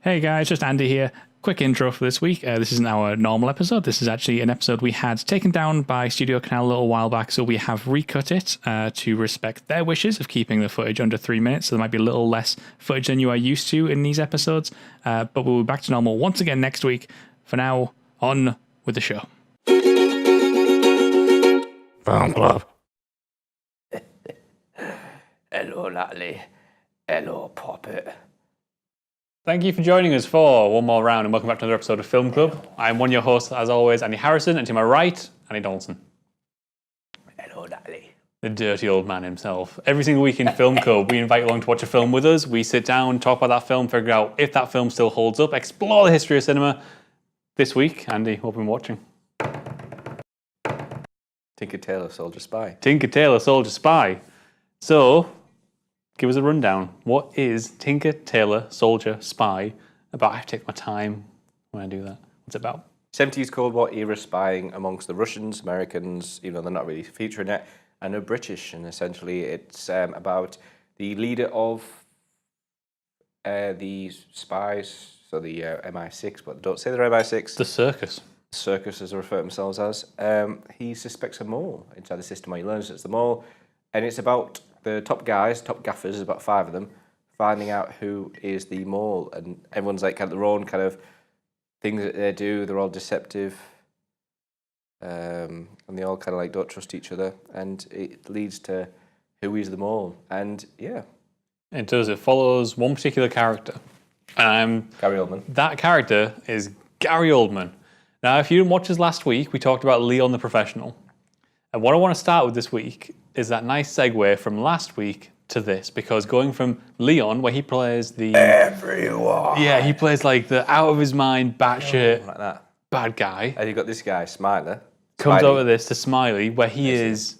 Hey guys, just Andy here. Quick intro for this week. This isn't our normal episode. This is actually an episode we had taken down by Studio Canal a little while back, so we have recut it to respect their wishes of keeping the footage under 3 minutes, so there might be a little less footage than you are used to in these episodes, but we'll be back to normal once again next week. For now, on with the show. Film Club. Hello, Natalie. Hello, Poppet. Thank you for joining us for one more round, and welcome back to another episode of Film Club. I'm one of your hosts, as always, Andy Harrison, and to my right, Andy Donaldson. Hello, Natalie. The dirty old man himself. Every single week in Film Club, we invite you along to watch a film with us. We sit down, talk about that film, figure out if that film still holds up, explore the history of cinema. This week, Andy, what have we been watching? Tinker Tailor Soldier Spy. Tinker Tailor Soldier Spy. So, give us a rundown. What is Tinker Tailor Soldier Spy about? I have to take my time when I do that. What's it about? 70s Cold War era spying amongst the Russians, Americans, even though they're not really featuring it, and the British. And essentially it's about the leader of the spies, so the MI6, but don't say they're MI6. The circus. Circus, as they refer to themselves as. He suspects a mole inside the system. He learns it's the mole, and it's about the top guys, top gaffers, there's about 5 of them, finding out who is the mole, and everyone's like kind of their own kind of things that they do. They're all deceptive, and they all kind of like don't trust each other, and it leads to who is the mole. And yeah, It does. It follows one particular character. Gary Oldman. That character is Gary Oldman. Now, if you didn't watch us last week, we talked about Leon the Professional. And what I want to start with this week is that nice segue from last week to this, because going from Leon, where he plays the... Everyone. Yeah, he plays like the out-of-his-mind, batshit, Like that. bad guy. And you've got this guy, Smiler. Comes Smiley. over this to Smiley, where he is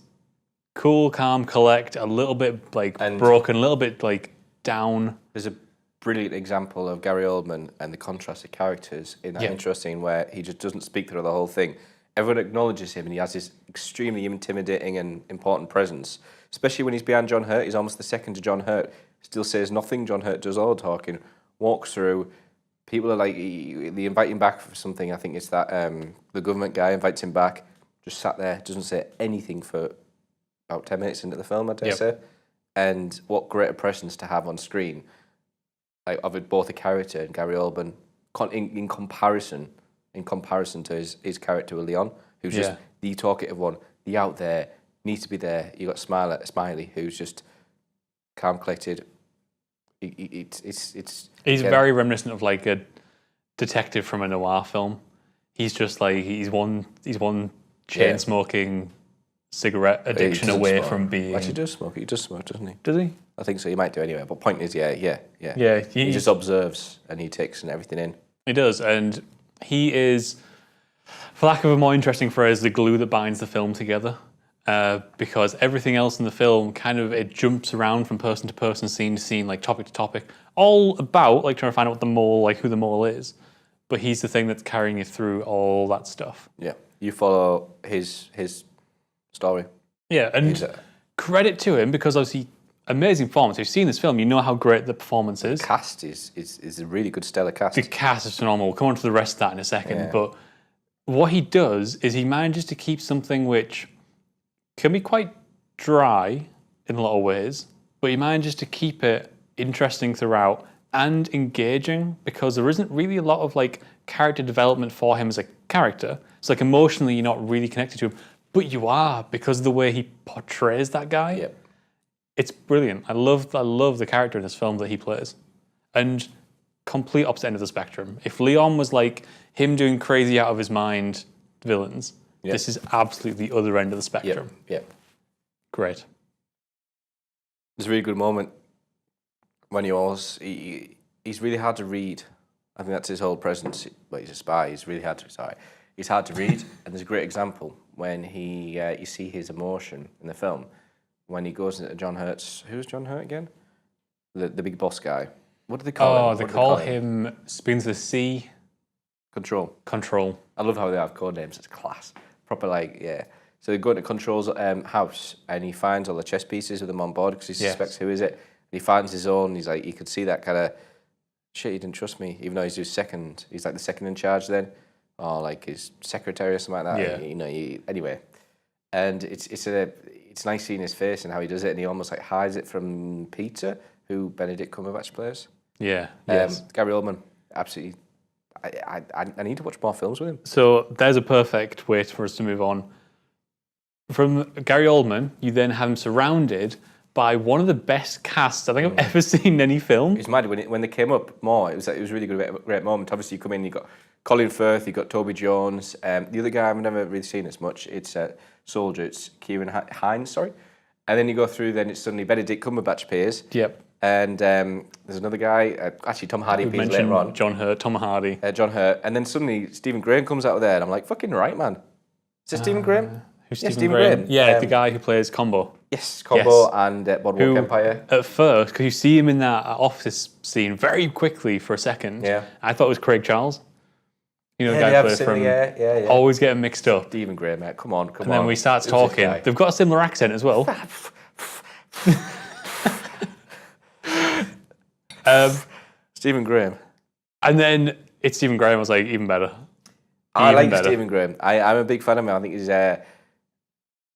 cool, calm, collect, a little bit like broken, a little bit like down. There's a brilliant example of Gary Oldman and the contrast of characters in that intro scene where he just doesn't speak through the whole thing. Everyone acknowledges him and he has this extremely intimidating and important presence, especially when he's behind John Hurt. He's almost the second to John Hurt. Still says nothing. John Hurt does all the talking, walks through. People are like, they invite him back for something. I think it's that the government guy invites him back, just sat there, doesn't say anything for about 10 minutes into the film, I dare say. And what greater presence to have on screen, like of it, both a character and Gary Oldman, in comparison to his character with Leon, who's just the talkative one, the out there, needs to be there. You got Smiley, who's just calm, collected. He's very reminiscent of like a detective from a noir film. He's just like he's one chain smoking cigarette addiction away from being. Actually, he does smoke. He does smoke, doesn't he? Does he? I think so. He might do anyway. But point is, yeah. He just observes and he takes everything in. He does, and he is, for lack of a more interesting phrase, the glue that binds the film together. Because everything else in the film it jumps around from person to person, scene to scene, like topic to topic, all about like trying to find out who the mole is. But he's the thing that's carrying you through all that stuff. Yeah, you follow his story. Yeah, and credit to him because obviously amazing performance. If you've seen this film, you know how great the performance is. The cast is a really good stellar cast. The cast is phenomenal. We'll come on to the rest of that in a second. But what he does is he manages to keep something which can be quite dry in a lot of ways, but he manages to keep it interesting throughout and engaging because there isn't really a lot of like character development for him as a character. It's like emotionally you're not really connected to him, but you are because of the way he portrays that guy. Yep. It's brilliant. I love the character in this film that he plays. And complete opposite end of the spectrum. If Leon was like him doing crazy out of his mind villains, this is absolutely the other end of the spectrum. Yep. Great. There's a really good moment when he's really hard to read. I think that's his whole presence. Well, he's a spy. He's really hard to read. And there's a great example when you see his emotion in the film when he goes into John Hurt's. Who's John Hurt again? The big boss guy. What do they call him? They call him Spoons of the Sea. Control. I love how they have code names. It's class. Proper So they go to Control's house and he finds all the chess pieces with him on board because he suspects who is it. And he finds his own. He's like, you could see that kind of shit, he didn't trust me, even though he's his second. He's like the second in charge then, or like his secretary or something like that. Yeah. You know, anyway. And it's nice seeing his face and how he does it, and he almost like hides it from Peter, who Benedict Cumberbatch plays. Yeah. Yes. Gary Oldman, absolutely. I need to watch more films with him. So there's a perfect way for us to move on. From Gary Oldman, you then have him surrounded by one of the best casts I think I've ever seen in any film. It's mad when they came up more. It was really good, great moment. Obviously, you come in, you got Colin Firth, you got Toby Jones. The other guy I've never really seen as much. It's Soldier. It's Kieran Hines, sorry. And then you go through. Then it's suddenly Benedict Cumberbatch appears. Yep. And there's another guy. Actually, Tom Hardy appears later on. John Hurt, Tom Hardy. John Hurt. And then suddenly Stephen Graham comes out of there, and I'm like, fucking right, man. Is it Stephen Graham? Who's Stephen Graham? Yeah, the guy who plays Combo. Yes, Combo and Boardwalk Empire. At first, because you see him in that office scene very quickly for a second. Yeah. I thought it was Craig Charles. You know, the guy who plays from. Yeah. Always getting mixed up. Stephen Graham, mate. Come on. And then we start talking. They've got a similar accent as well. Stephen Graham. And then it's Stephen Graham. I was like, even better. I like Stephen Graham. I'm a big fan of him. I think he's.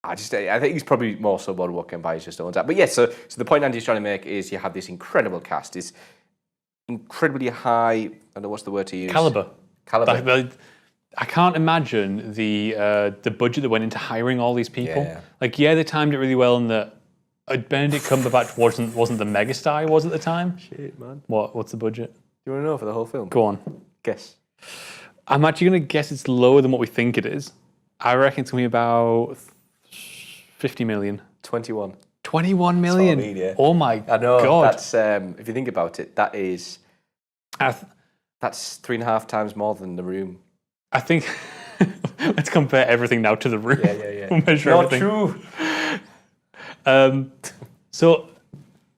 I think he's probably more so Boardwalk Empire just owns that. But yes, so the point Andy's trying to make is you have this incredible cast, this incredibly high. I don't know what's the word to use. Caliber. Caliber. I can't imagine the budget that went into hiring all these people. Yeah. Like, yeah, they timed it really well, and that Benedict Cumberbatch wasn't the megastar he was at the time. Shit, man. What's the budget? Do you want to know for the whole film? Go on. Guess. I'm actually going to guess it's lower than what we think it is. I reckon it's going to be about 50 million. 21. 21 million? That's what I mean, yeah. Oh my I know, God. That's, if you think about it, that is, that's 3.5 times more than The Room. I think, let's compare everything now to The Room. Yeah. We'll measure Not everything. true.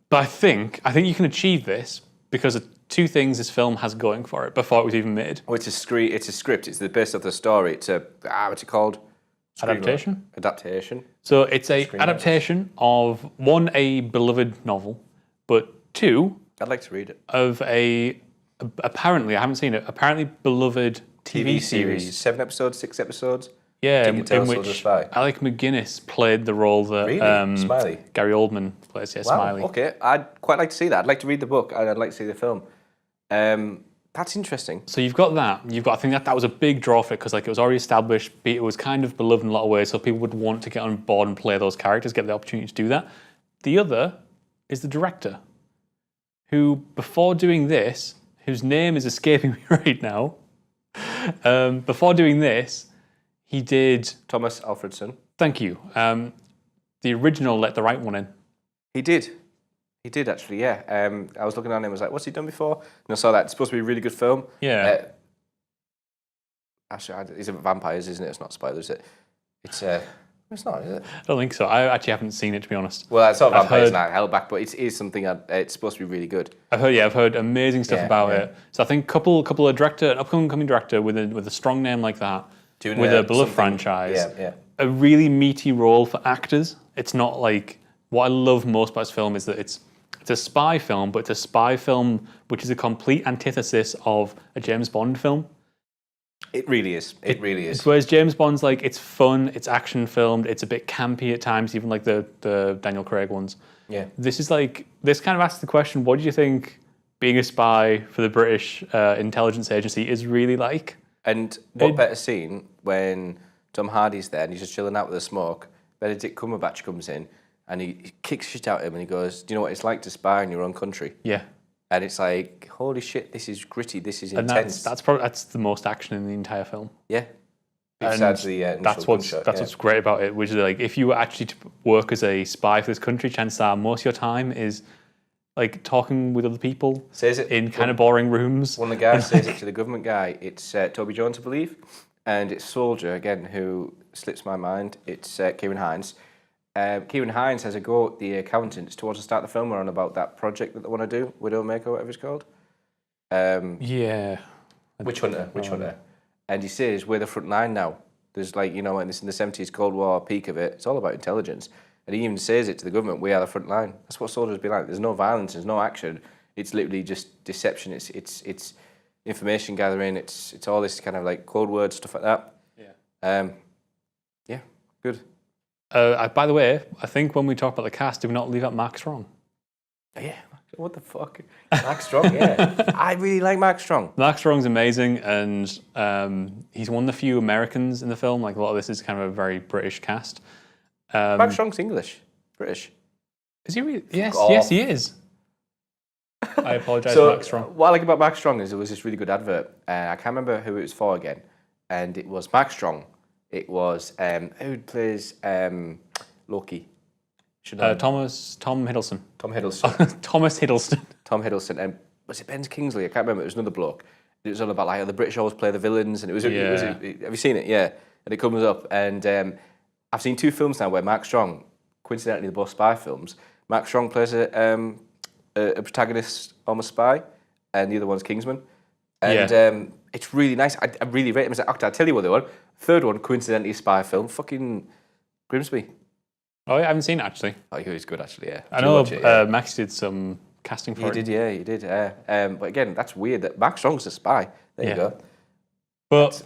But I think you can achieve this because of two things this film has going for it before it was even made. Oh, it's a script. It's the base of the story. It's a what's it called? Adaptation. So it's a adaptation of one, a beloved novel, but two, I'd like to read it. Of apparently I haven't seen it. Apparently beloved TV series. 7 episodes, 6 episodes. Yeah, in which Alec McGuinness played the role that Smiley. Gary Oldman plays. Yeah, wow. Smiley. Okay, I'd quite like to see that. I'd like to read the book and I'd like to see the film. That's interesting. So you've got that. I think that was a big draw for it because it was already established. It was kind of beloved in a lot of ways, so people would want to get on board and play those characters, get the opportunity to do that. The other is the director, who before doing this, whose name is escaping me right now, before doing this, he did... Thomas Alfredson. Thank you. The original Let the Right One In. He did. He did, actually, yeah. I was looking at him and was like, what's he done before? And I saw that. It's supposed to be a really good film. Yeah. Actually, it's about vampires, isn't it? It's not spoilers, is it? It's not, is it? I don't think so. I actually haven't seen it, to be honest. Well, it's not vampires and I held back, but it is something it's supposed to be really good. I've heard amazing stuff about it. So I think an upcoming director with a strong name like that, with a beloved franchise, a really meaty role for actors. It's not like, what I love most about this film is that it's a spy film, but it's a spy film which is a complete antithesis of a James Bond film. It really is. It really is. Whereas James Bond's it's fun, it's action filmed, it's a bit campy at times, even like the Daniel Craig ones. Yeah. This is this kind of asks the question, what do you think being a spy for the British intelligence agency is really like? And what better scene when Tom Hardy's there and he's just chilling out with the smoke, Benedict Cumberbatch comes in and he kicks shit out of him and he goes, do you know what it's like to spy in your own country? Yeah. And it's like, holy shit, this is gritty, this is intense. And that's the most action in the entire film. Yeah. Besides the that's what's great about it, which is if you were actually to work as a spy for this country, chances are most of your time is talking with other people in kind of boring rooms. One of the guys says it to the government guy. It's Toby Jones, I believe, and it's Soldier, again, who slips my mind. It's Kieran Hines. Kieran Hines has a go at the accountants towards the start of the film on about that project that they want to do, Widowmaker, whatever it's called. Yeah. Witch Hunter. And he says, we're the front line now. There's in this in the 70s Cold War peak of it, it's all about intelligence. And he even says it to the government, we are the front line. That's what soldiers be like. There's no violence, there's no action. It's literally just deception. It's information gathering. It's all this kind of like code word stuff like that. Yeah, good. By the way, I think when we talk about the cast, did we not leave out Mark Strong? Yeah, what the fuck? Mark Strong, yeah. I really like Mark Strong. Mark Strong's amazing, and he's one of the few Americans in the film. Like, a lot of this is kind of a very British cast. Mark Strong's English, British. Is he really? Yes, he is. I apologise, Mark Strong. What I like about Mark Strong is there was this really good advert. I can't remember who it was for again, and it was Mark Strong. It was who plays Loki. Tom Hiddleston. Tom Hiddleston. Thomas Hiddleston. Tom Hiddleston. And was it Ben Kingsley? I can't remember. It was another bloke. It was all about like the British always play the villains, and it was. Have you seen it? Yeah. And it comes up, and I've seen 2 films now where Mark Strong, coincidentally, they're both spy films. Mark Strong plays a protagonist, almost spy, and the other one's Kingsman. And it's really nice. I really rate him as an actor. I'll tell you what they were. Third one, coincidentally, a spy film. Fucking Grimsby. Oh, yeah, I haven't seen it, actually. Oh, he was good, actually, yeah. I know Max did some casting for it. He did. But again, that's weird that Mark Strong's a spy. There you go. But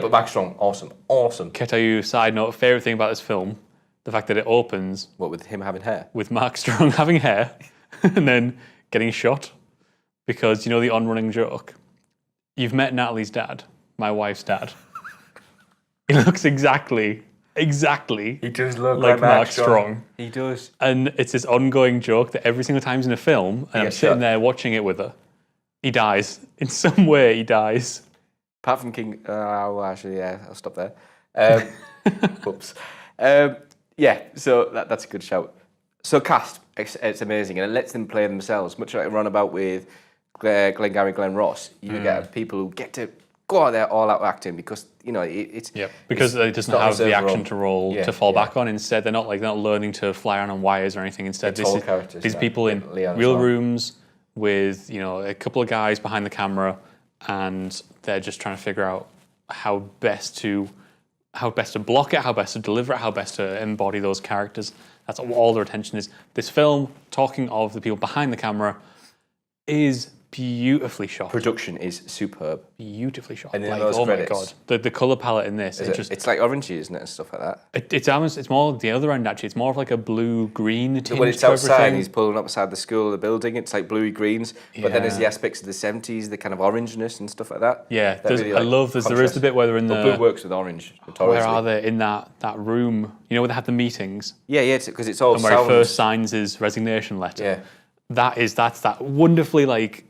Mark Strong, awesome. Can I tell you a side note, favourite thing about this film? The fact that it opens... What, with him having hair? With Mark Strong having hair and then getting shot. Because, you know the on-running joke? You've met Natalie's dad, my wife's dad. He looks exactly he does look like Mark Strong. He does. And it's this ongoing joke that every single time he's in a film, and I'm sitting there watching it with her, he dies. In some way, he dies. Apart from King... actually, yeah, I'll stop there. Whoops. So that's a good shout. So cast, it's amazing, and it lets them play themselves, much like I run about with Glengarry, Glen Ross. You get people who get to go out there all out acting because it's because it doesn't have the action to roll to fall back on. Instead, they're not learning to fly around on wires or anything. Instead, these people in real rooms with a couple of guys behind the camera, and they're just trying to figure out how best to block it, how best to deliver it, how best to embody those characters. That's all their attention is. This film, talking of the people behind the camera, is beautifully shot. Production is superb. Beautifully shot. And then those credits. My god, the color palette in this it's like orangey, isn't it, and stuff like that. It's more the other end actually. It's more of like a blue-green tinge. When it's outside, he's pulling up beside the school or the building. It's like bluey greens, but then there's the aspects of the 70s, the kind of orangeness and stuff like that. Yeah, there is the bit where they're in the. Blue works with orange. Where are they in that room? Where they have the meetings. Yeah, because it's all. And where he first signs his resignation letter. Yeah. That's that wonderfully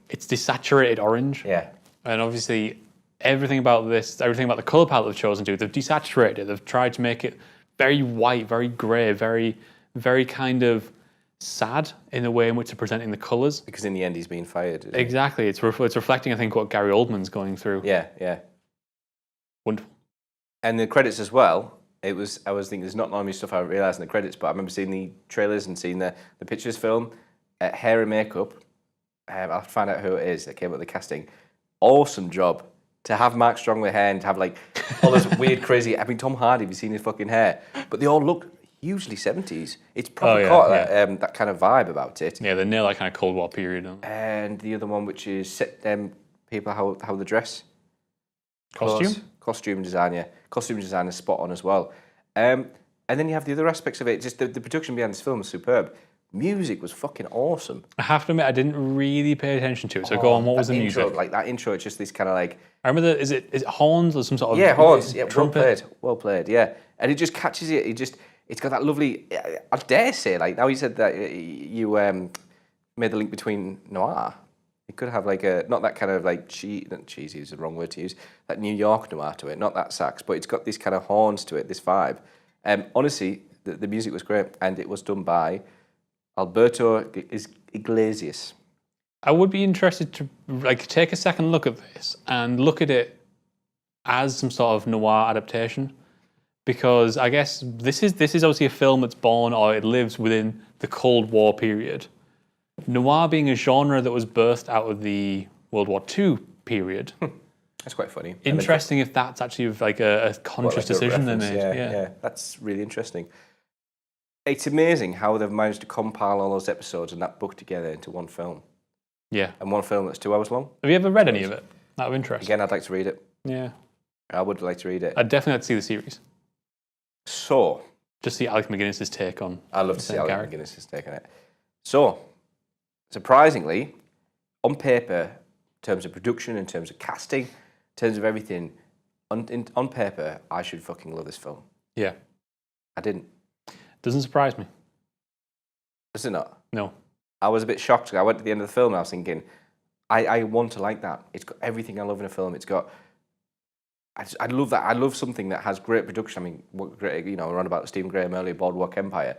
it's desaturated orange. Yeah. And obviously everything about the colour palette they've chosen to do, they've desaturated it. They've tried to make it very white, very grey, very, very kind of sad in the way in which they're presenting the colours. Because in the end he's being fired. Exactly. It's reflecting, I think, what Gary Oldman's going through. Yeah. Wonderful. And the credits as well. I was thinking there's not normally stuff I realise in the credits, but I remember seeing the trailers and seeing the pictures film. Hair and makeup, I'll have to find out who it is that came up with the casting. Awesome job. To have Mark Strong with hair and to have all this weird, crazy... Tom Hardy, have you seen his fucking hair? But they all look hugely 70s. It's probably that kind of vibe about it. Yeah, they nail that kind of Cold War period. And the other one, which is people how they dress. Costume design, yeah. Costume design is spot on as well. And then you have the other aspects of it. Just the production behind this film is superb. Music was fucking awesome. I have to admit, I didn't really pay attention to it. So go on, what was the music? Like that intro, it's just this kind of I remember is it horns or some sort of horns? Yeah, trumpet. Well played. Yeah, and it just catches it. It's got that lovely. I dare say, now you said that you made the link between noir. It could have not that kind of cheesy is the wrong word to use. That New York noir to it, not that sax, but it's got these kind of horns to it, this vibe. Honestly, the music was great, and it was done by Alberto Iglesias. I would be interested to take a second look at this and look at it as some sort of noir adaptation, because I guess this is obviously a film that's born or it lives within the Cold War period. Noir being a genre that was birthed out of the World War II period. That's quite funny. Interesting if that's actually a conscious decision they made. Yeah, that's really interesting. It's amazing how they've managed to compile all those episodes and that book together into one film. Yeah. and one film that's 2 hours long. Have you ever read any of it? Out of interest. Again, I'd like to read it. Yeah. I would like to read it. I'd definitely like to see the series. So, just see Alec McGuinness's take on. I'd love to see Alec McGuinness's take on it. So, surprisingly, on paper, in terms of production, in terms of casting, in terms of everything, on paper, I should fucking love this film. Yeah. I didn't. Doesn't surprise me. Does it not? No. I was a bit shocked. I went to the end of the film and I was thinking, I want to like that. It's got everything I love in a film. It's got... I love that. I love something that has great production. I mean, what great, you know, we're on about Stephen Graham earlier, Boardwalk Empire.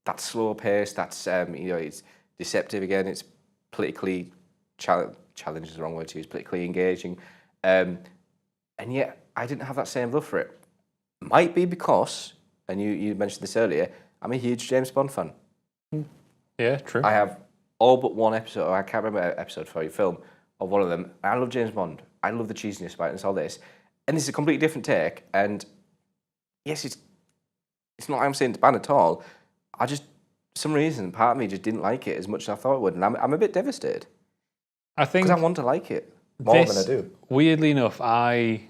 That's slow paced. That's you know, it's deceptive again. It's politically challenge is the wrong word to use. Politically engaging, and yet I didn't have that same love for it. Might be because, and you mentioned this earlier, I'm a huge James Bond fan. Yeah, true. I have all but one episode. Or I can't remember episode for your film of one of them. I love James Bond. I love the cheesiness about it and all this. And this is a completely different take, and yes, it's not like I'm saying it's bad at all. I just, for some reason, part of me just didn't like it as much as I thought it would, and I'm a bit devastated. I think because I want to like it more than I do. Weirdly enough, I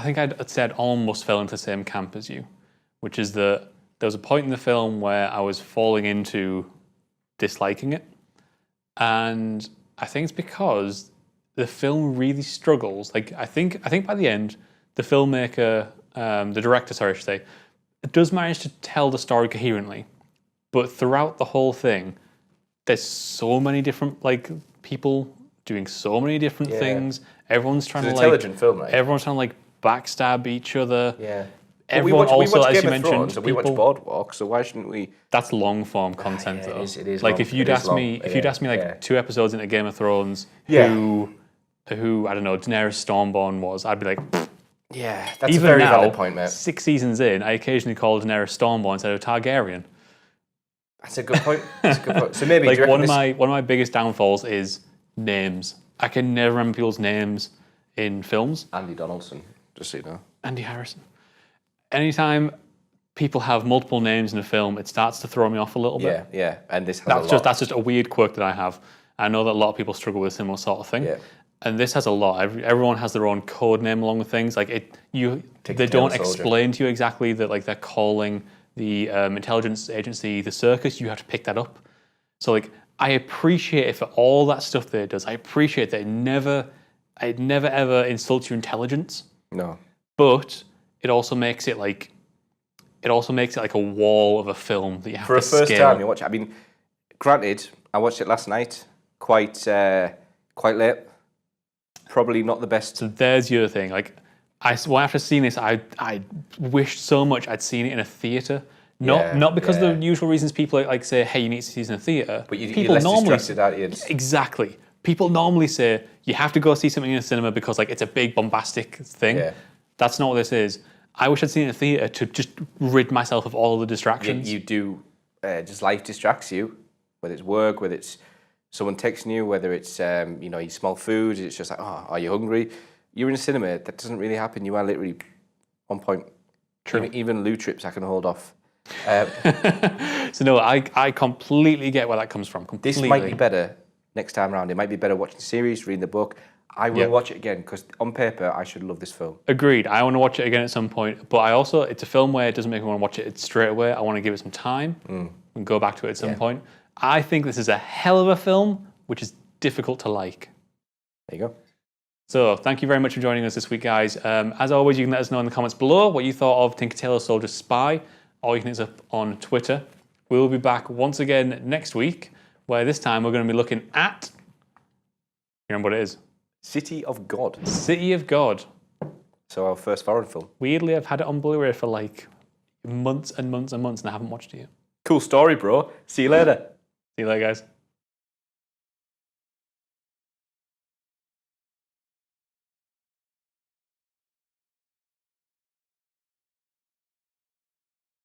think I'd said almost fell into the same camp as you, which is that there was a point in the film where I was falling into disliking it, and I think it's because the film really struggles. Like I think by the end, the filmmaker, the director, sorry, I should say, does manage to tell the story coherently, but throughout the whole thing, there's so many different like people doing so many different things. Everyone's trying to intelligent film, right? Everyone's trying to like backstab each other. Yeah. Everyone we watch as Game you of Thrones, mentioned, so we watch Boardwalk. So why shouldn't we? That's long form content, though. It is like long. if you'd asked me like 2 episodes into Game of Thrones, who I don't know, Daenerys Stormborn was, I'd be like, yeah, that's even a very now, valid point, mate. 6 seasons in, I occasionally call Daenerys Stormborn instead of Targaryen. That's a good point. That's a good point. So maybe like one of my biggest downfalls is names. I can never remember people's names in films. Andy Donaldson, just so you know. Andy Harrison. Anytime people have multiple names in a film, it starts to throw me off a little bit. Yeah, and this has that's just a weird quirk that I have. I know that a lot of people struggle with a similar sort of thing. Yeah. And this has a lot. Everyone has their own code name along with things. Like they don't explain to you exactly that like they're calling the intelligence agency the circus. You have to pick that up. So like I appreciate it for all that stuff that it does. I appreciate that it never ever insults your intelligence. No. But it also makes it like a wall of a film that you have to scale. For a first time you watch it. I mean, granted, I watched it last night, quite late. Probably not the best. So there's your thing. Like, after seeing this, I wished so much I'd seen it in a theatre. Not because of the usual reasons people like say, hey, you need to see this in a theatre. But you're less distracted, aren't you? Exactly. People normally say you have to go see something in a cinema because like it's a big bombastic thing. Yeah. That's not what this is. I wish I'd seen it in a theatre to just rid myself of all of the distractions. You do, just life distracts you, whether it's work, whether it's someone texting you, whether it's, you smell food, it's just like, oh, are you hungry? You're in a cinema, that doesn't really happen. You are literally on point. True. Even loo trips I can hold off. So no, I completely get where that comes from. Completely. This might be better next time around. It might be better watching the series, reading the book. I will watch it again because on paper I should love this film. Agreed. I want to watch it again at some point, but it's a film where it doesn't make me want to watch it straight away. I want to give it some time and go back to it at some point. I think this is a hell of a film, which is difficult to like. There you go. So thank you very much for joining us this week, guys. As always, you can let us know in the comments below what you thought of Tinker Tailor Soldier Spy, or you can hit us up on Twitter. We'll be back once again next week, where this time we're going to be looking at... You remember what it is? City of God. City of God. So our first foreign film. Weirdly, I've had it on Blu-ray for like months and months and months, and I haven't watched it yet. Cool story, bro. See you later. See you later, guys.